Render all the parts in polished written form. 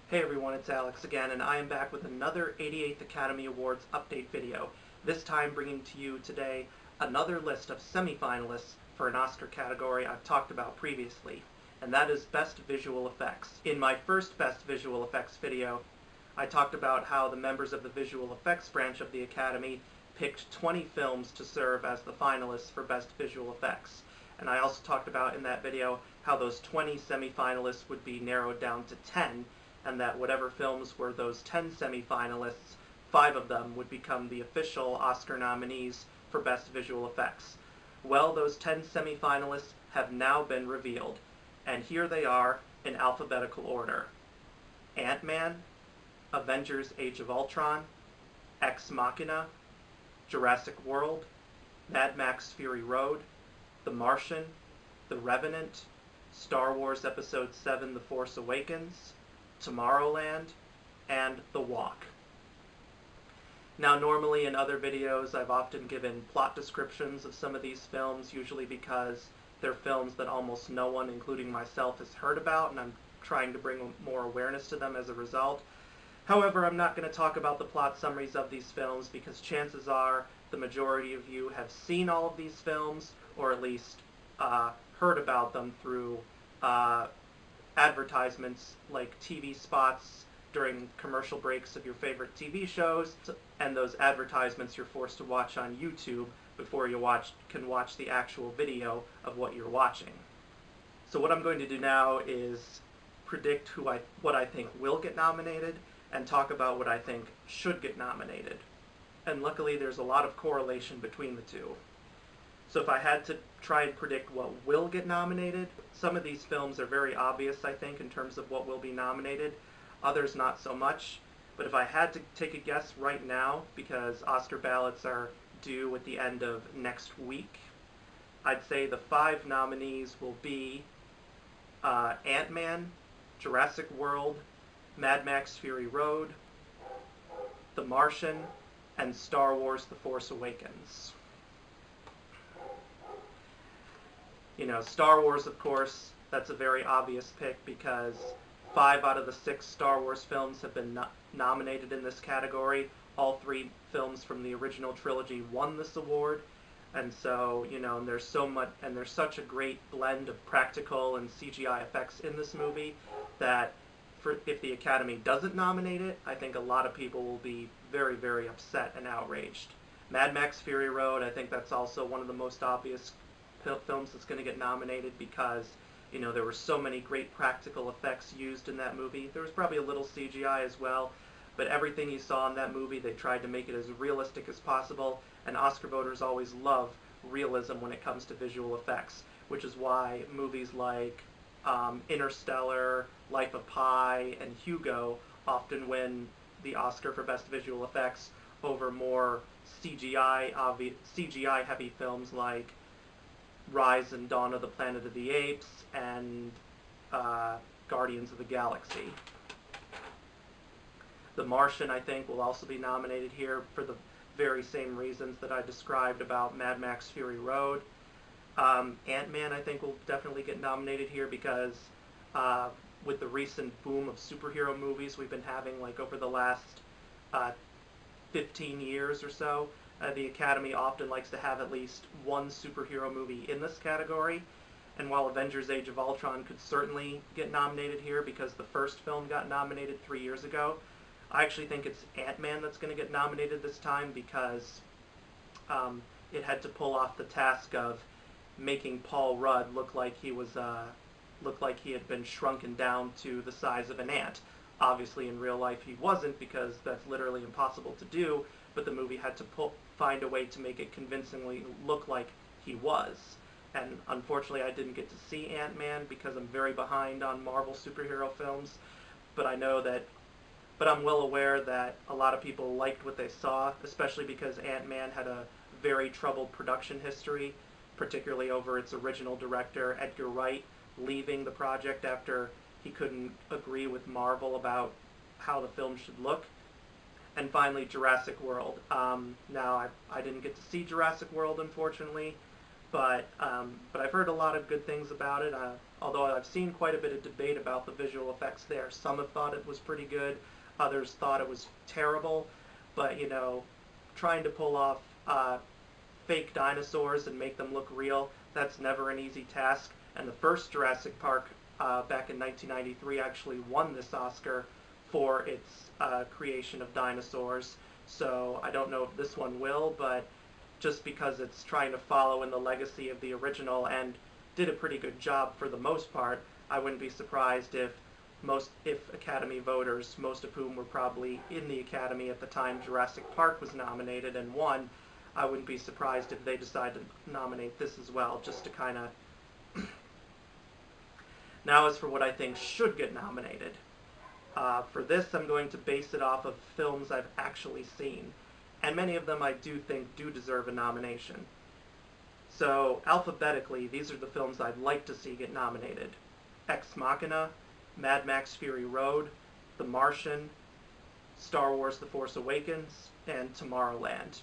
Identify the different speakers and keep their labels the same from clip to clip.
Speaker 1: Hey everyone, it's Alex again, and I am back with another 88th Academy Awards update video, this time bringing to you today another list of semifinalists for an Oscar category I've talked about previously, and that is Best Visual Effects. In my first Best Visual Effects video, I talked about how the members of the Visual Effects branch of the Academy picked 20 films to serve as the finalists for Best Visual Effects. And I also talked about in that video how those 20 semifinalists would be narrowed down to 10, and that whatever films were those 10 semifinalists, 5 of them would become the official Oscar nominees for Best Visual Effects. Well, those 10 semifinalists have now been revealed, and here they are in alphabetical order. Ant-Man, Avengers Age of Ultron, Ex Machina, Jurassic World, Mad Max Fury Road, The Martian, The Revenant, Star Wars Episode 7 The Force Awakens, Tomorrowland, and The Walk. Now, normally in other videos I've often given plot descriptions of some of these films, usually because they're films that almost no one, including myself, has heard about, and I'm trying to bring more awareness to them as a result. However, I'm not going to talk about the plot summaries of these films because chances are the majority of you have seen all of these films, or at least heard about them through advertisements like TV spots during commercial breaks of your favorite TV shows, and those advertisements you're forced to watch on YouTube before you can watch the actual video of what you're watching. So what I'm going to do now is predict what I think will get nominated, and talk about what I think should get nominated. And luckily there's a lot of correlation between the two. So if I had to try and predict what will get nominated, some of these films are very obvious, I think, in terms of what will be nominated. Others not so much. But if I had to take a guess right now, because Oscar ballots are due at the end of next week, I'd say the 5 nominees will be Ant-Man, Jurassic World, Mad Max Fury Road, The Martian, and Star Wars The Force Awakens. You know, Star Wars, of course, that's a very obvious pick because 5 out of the 6 Star Wars films have been nominated in this category. All 3 films from the original trilogy won this award. And so, you know, there's such a great blend of practical and CGI effects in this movie that if the Academy doesn't nominate it, I think a lot of people will be very, very upset and outraged. Mad Max Fury Road, I think that's also one of the most obvious films that's going to get nominated because, you know, there were so many great practical effects used in that movie. There was probably a little CGI as well, but everything you saw in that movie, they tried to make it as realistic as possible, and Oscar voters always love realism when it comes to visual effects, which is why movies like Interstellar, Life of Pi, and Hugo often win the Oscar for Best Visual Effects over more CGI-heavy films like Rise and Dawn of the Planet of the Apes and Guardians of the Galaxy. The Martian, I think, will also be nominated here for the very same reasons that I described about Mad Max Fury Road. Ant-Man, I think, will definitely get nominated here because with the recent boom of superhero movies we've been having like over the last 15 years or so, the Academy often likes to have at least one superhero movie in this category. And while Avengers Age of Ultron could certainly get nominated here because the first film got nominated 3 years ago, I actually think it's Ant-Man that's going to get nominated this time because it had to pull off the task of making Paul Rudd look like he had been shrunken down to the size of an ant. Obviously in real life he wasn't because that's literally impossible to do, but the movie had to find a way to make it convincingly look like he was. And unfortunately I didn't get to see Ant-Man because I'm very behind on Marvel superhero films, but I'm well aware that a lot of people liked what they saw, especially because Ant-Man had a very troubled production history, particularly over its original director, Edgar Wright, leaving the project after he couldn't agree with Marvel about how the film should look. And finally, Jurassic World. Now, I didn't get to see Jurassic World, unfortunately, but I've heard a lot of good things about it. Although I've seen quite a bit of debate about the visual effects there. Some have thought it was pretty good, others thought it was terrible. But you know, trying to pull off fake dinosaurs and make them look real, that's never an easy task. And the first Jurassic Park back in 1993 actually won this Oscar for its creation of dinosaurs. So I don't know if this one will, but just because it's trying to follow in the legacy of the original and did a pretty good job for the most part, I wouldn't be surprised if Academy voters, most of whom were probably in the Academy at the time Jurassic Park was nominated and won, I wouldn't be surprised if they decide to nominate this as well, just to kind of... Now as for what I think should get nominated. For this, I'm going to base it off of films I've actually seen, and many of them I do think do deserve a nomination. So, alphabetically, these are the films I'd like to see get nominated. Ex Machina, Mad Max Fury Road, The Martian, Star Wars The Force Awakens, and Tomorrowland.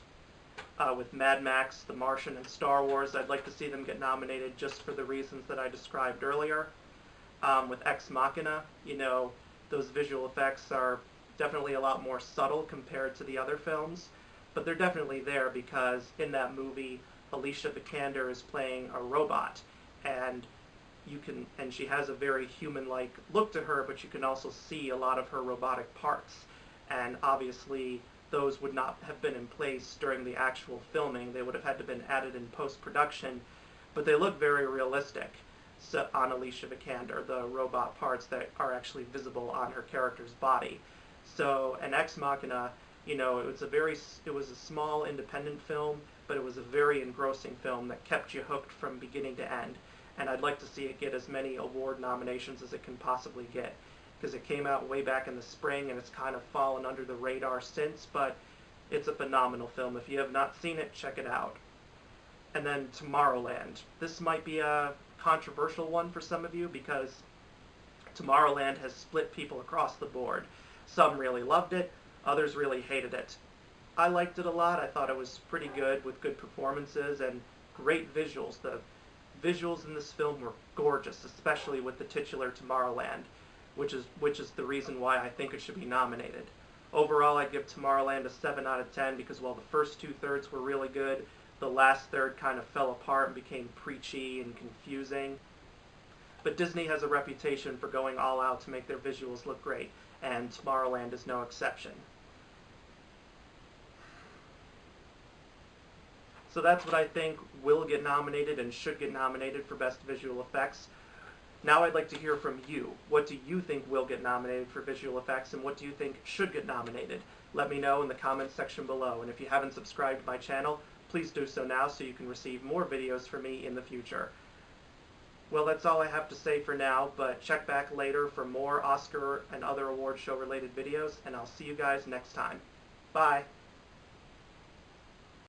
Speaker 1: With Mad Max, The Martian, and Star Wars, I'd like to see them get nominated just for the reasons that I described earlier. With Ex Machina, you know, those visual effects are definitely a lot more subtle compared to the other films, but they're definitely there because in that movie, Alicia Vikander is playing a robot, and she has a very human-like look to her, but you can also see a lot of her robotic parts, and obviously those would not have been in place during the actual filming. They would have had to been added in post-production, but they look very realistic. So on Alicia Vikander, the robot parts that are actually visible on her character's body. So an Ex Machina, you know, it was a small independent film, but it was a very engrossing film that kept you hooked from beginning to end. And I'd like to see it get as many award nominations as it can possibly get, because it came out way back in the spring and it's kind of fallen under the radar since, but it's a phenomenal film. If you have not seen it, check it out. And then Tomorrowland. This might be a controversial one for some of you because Tomorrowland has split people across the board. Some really loved it, others really hated it. I liked it a lot. I thought it was pretty good with good performances and great visuals. The visuals in this film were gorgeous, especially with the titular Tomorrowland, which is the reason why I think it should be nominated. Overall, I'd give Tomorrowland a 7 out of 10 because while the first two-thirds were really good, the last third kind of fell apart and became preachy and confusing. But Disney has a reputation for going all out to make their visuals look great, and Tomorrowland is no exception. So that's what I think will get nominated and should get nominated for Best Visual Effects. Now I'd like to hear from you. What do you think will get nominated for visual effects, and what do you think should get nominated? Let me know in the comments section below. And if you haven't subscribed to my channel, please do so now so you can receive more videos from me in the future. Well, that's all I have to say for now, but check back later for more Oscar and other award show related videos, and I'll see you guys next time. Bye!